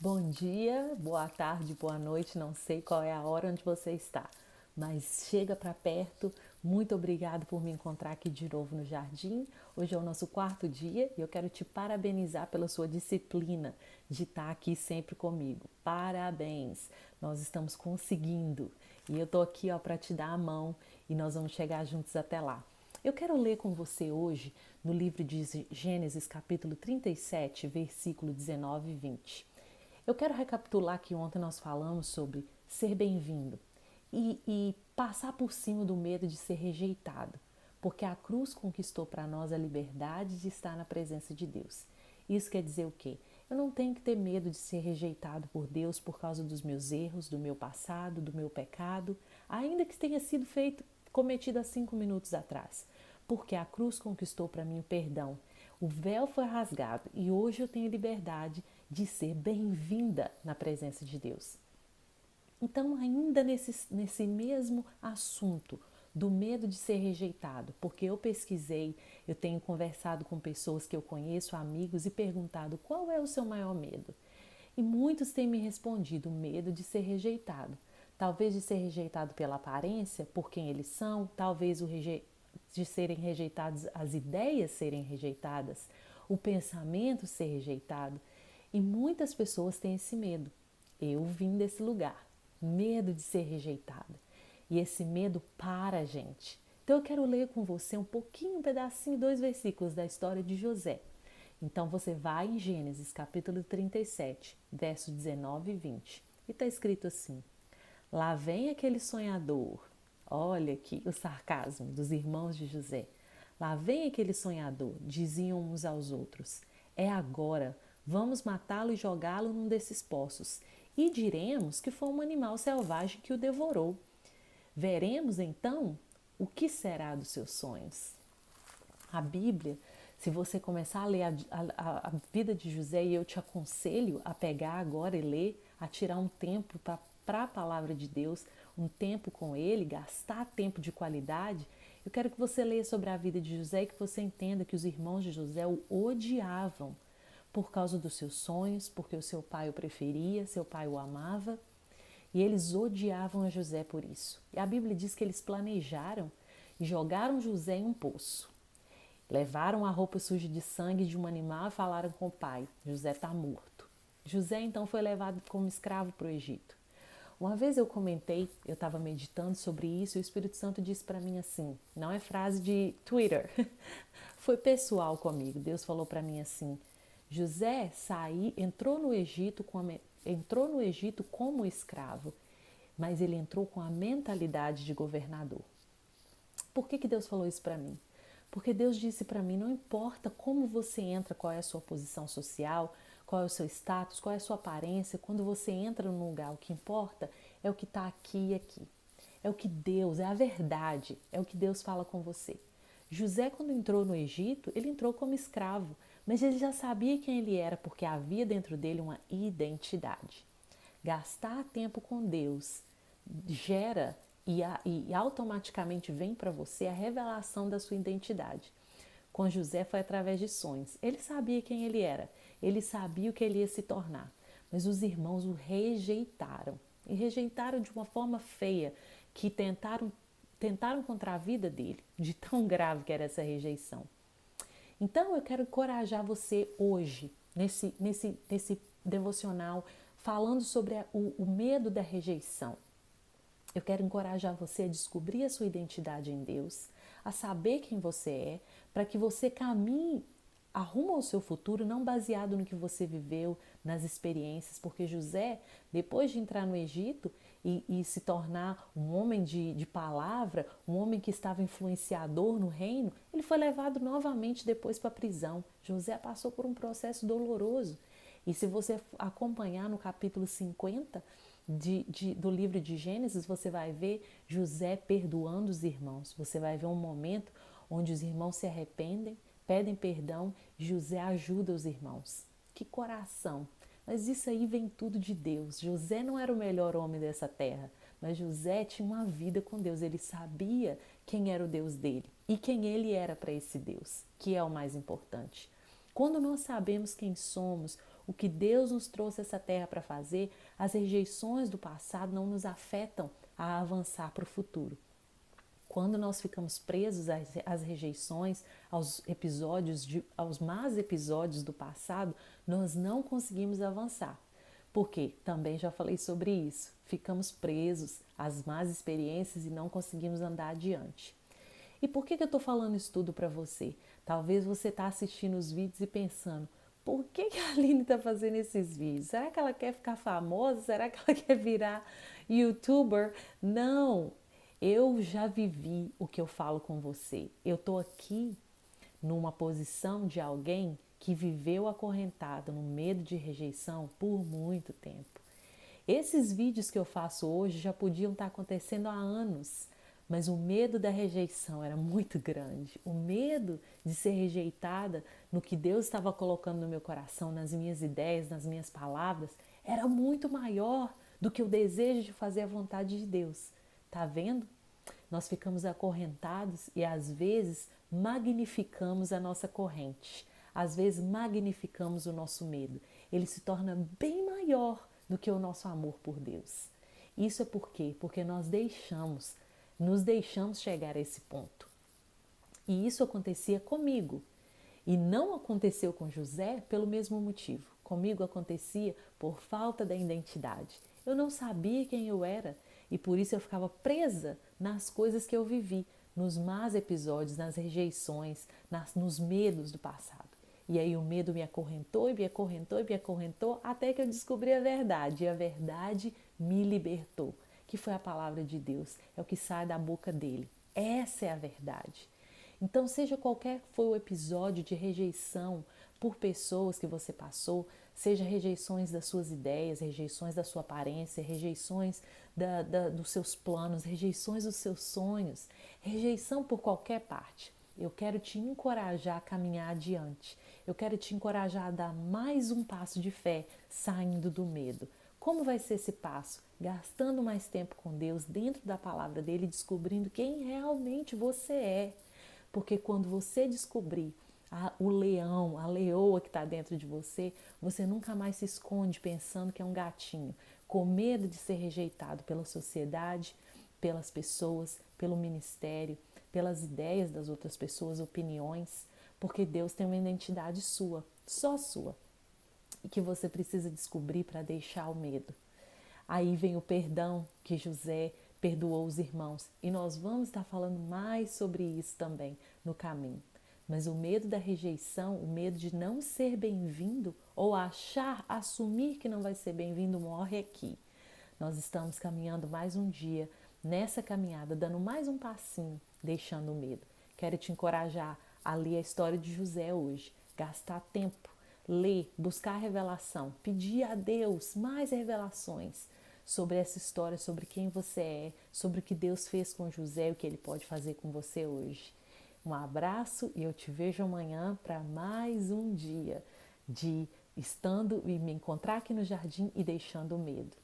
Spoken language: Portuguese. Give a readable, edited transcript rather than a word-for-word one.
Bom dia, boa tarde, boa noite, não sei qual é a hora onde você está, mas chega para perto. Muito obrigado por me encontrar aqui de novo no jardim. Hoje é o nosso quarto dia e eu quero te parabenizar pela sua disciplina de estar aqui sempre comigo. Parabéns! Nós estamos conseguindo e eu tô aqui ó para te dar a mão e nós vamos chegar juntos até lá. Eu quero ler com você hoje no livro de Gênesis, capítulo 37, versículo 19 e 20. Eu quero recapitular que ontem nós falamos sobre ser bem-vindo e passar por cima do medo de ser rejeitado, porque a cruz conquistou para nós a liberdade de estar na presença de Deus. Isso quer dizer o quê? Eu não tenho que ter medo de ser rejeitado por Deus por causa dos meus erros, do meu passado, do meu pecado, ainda que tenha sido cometido há 5 minutos atrás, porque a cruz conquistou para mim o perdão. O véu foi rasgado e hoje eu tenho liberdade de ser bem-vinda na presença de Deus. Então, ainda nesse mesmo assunto do medo de ser rejeitado, porque eu pesquisei, eu tenho conversado com pessoas que eu conheço, amigos, e perguntado qual é o seu maior medo. E muitos têm me respondido o medo de ser rejeitado. Talvez de ser rejeitado pela aparência, por quem eles são, talvez de serem rejeitados, as ideias serem rejeitadas, o pensamento ser rejeitado. E muitas pessoas têm esse medo. Eu vim desse lugar, medo de ser rejeitada. E esse medo para a gente. Então eu quero ler com você um pouquinho, um pedacinho, 2 versículos da história de José. Então você vai em Gênesis capítulo 37, versos 19 e 20. E está escrito assim: Lá vem aquele sonhador. Olha aqui o sarcasmo dos irmãos de José. Lá vem aquele sonhador, diziam uns aos outros. É agora, vamos matá-lo e jogá-lo num desses poços. E diremos que foi um animal selvagem que o devorou. Veremos então o que será dos seus sonhos. A Bíblia, se você começar a ler a vida de José, e eu te aconselho a pegar agora e ler, a tirar um tempo para a palavra de Deus, um tempo com ele, gastar tempo de qualidade. Eu quero que você leia sobre a vida de José e que você entenda que os irmãos de José o odiavam por causa dos seus sonhos, porque o seu pai o preferia, seu pai o amava, e eles odiavam a José por isso. E a Bíblia diz que eles planejaram e jogaram José em um poço. Levaram a roupa suja de sangue de um animal e falaram com o pai: José está morto. José então foi levado como escravo para o Egito. Uma vez eu comentei, eu estava meditando sobre isso e o Espírito Santo disse para mim assim, não é frase de Twitter, foi pessoal comigo. Deus falou para mim assim: José entrou no Egito como escravo, mas ele entrou com a mentalidade de governador. Por que Deus falou isso para mim? Porque Deus disse para mim: não importa como você entra, qual é a sua posição social, qual é o seu status, qual é a sua aparência, quando você entra num lugar, o que importa é o que está aqui e aqui. É o que Deus, é a verdade, é o que Deus fala com você. José, quando entrou no Egito, ele entrou como escravo, mas ele já sabia quem ele era, porque havia dentro dele uma identidade. Gastar tempo com Deus gera e automaticamente vem para você a revelação da sua identidade. Com José foi através de sonhos. Ele sabia quem ele era, ele sabia o que ele ia se tornar, mas os irmãos o rejeitaram. E rejeitaram de uma forma feia, que tentaram contra a vida dele, de tão grave que era essa rejeição. Então eu quero encorajar você hoje, nesse devocional, falando sobre o medo da rejeição. Eu quero encorajar você a descobrir a sua identidade em Deus, a saber quem você é, para que você caminhe, arruma o seu futuro não baseado no que você viveu, nas experiências, porque José, depois de entrar no Egito e se tornar um homem de palavra, um homem que estava influenciador no reino, ele foi levado novamente depois para a prisão. José passou por um processo doloroso. E se você acompanhar no capítulo 50 do livro de Gênesis, você vai ver José perdoando os irmãos. Você vai ver um momento onde os irmãos se arrependem, pedem perdão, e José ajuda os irmãos. Que coração! Mas isso aí vem tudo de Deus. José não era o melhor homem dessa terra, mas José tinha uma vida com Deus. Ele sabia quem era o Deus dele e quem ele era para esse Deus, que é o mais importante. Quando nós sabemos quem somos, o que Deus nos trouxe a essa terra para fazer, as rejeições do passado não nos afetam a avançar para o futuro. Quando nós ficamos presos às rejeições, aos más episódios do passado, nós não conseguimos avançar. Porque também já falei sobre isso. Ficamos presos às más experiências e não conseguimos andar adiante. E por que eu estou falando isso tudo para você? Talvez você está assistindo os vídeos e pensando, por que a Aline está fazendo esses vídeos? Será que ela quer ficar famosa? Será que ela quer virar youtuber? Não! Eu já vivi o que eu falo com você. Eu estou aqui numa posição de alguém que viveu acorrentado no medo de rejeição por muito tempo. Esses vídeos que eu faço hoje já podiam estar acontecendo há anos, mas o medo da rejeição era muito grande. O medo de ser rejeitada no que Deus estava colocando no meu coração, nas minhas ideias, nas minhas palavras, era muito maior do que o desejo de fazer a vontade de Deus. Tá vendo? Nós ficamos acorrentados e às vezes magnificamos a nossa corrente. Às vezes magnificamos o nosso medo. Ele se torna bem maior do que o nosso amor por Deus. Isso é por quê? Porque nos deixamos chegar a esse ponto. E isso acontecia comigo. E não aconteceu com José pelo mesmo motivo. Comigo acontecia por falta da identidade. Eu não sabia quem eu era e por isso eu ficava presa nas coisas que eu vivi, nos más episódios, nas rejeições, nos medos do passado. E aí o medo me acorrentou e me acorrentou e me acorrentou até que eu descobri a verdade. E a verdade me libertou, que foi a palavra de Deus, é o que sai da boca dele. Essa é a verdade. Então, seja qualquer for o episódio de rejeição por pessoas que você passou, seja rejeições das suas ideias, rejeições da sua aparência, rejeições dos seus planos, rejeições dos seus sonhos, rejeição por qualquer parte. Eu quero te encorajar a caminhar adiante. Eu quero te encorajar a dar mais um passo de fé, saindo do medo. Como vai ser esse passo? Gastando mais tempo com Deus, dentro da palavra dele, descobrindo quem realmente você é. Porque quando você descobrir o leão, a leoa que está dentro de você, você nunca mais se esconde pensando que é um gatinho, com medo de ser rejeitado pela sociedade, pelas pessoas, pelo ministério, pelas ideias das outras pessoas, opiniões, porque Deus tem uma identidade sua, só sua, e que você precisa descobrir para deixar o medo. Aí vem o perdão que José perdoou os irmãos, e nós vamos estar falando mais sobre isso também no caminho. Mas o medo da rejeição, o medo de não ser bem-vindo ou assumir que não vai ser bem-vindo, morre aqui. Nós estamos caminhando mais um dia nessa caminhada, dando mais um passinho, deixando o medo. Quero te encorajar a ler a história de José hoje, gastar tempo, ler, buscar revelação, pedir a Deus mais revelações sobre essa história, sobre quem você é, sobre o que Deus fez com José e o que Ele pode fazer com você hoje. Um abraço e eu te vejo amanhã para mais um dia de estando e me encontrar aqui no jardim e deixando o medo.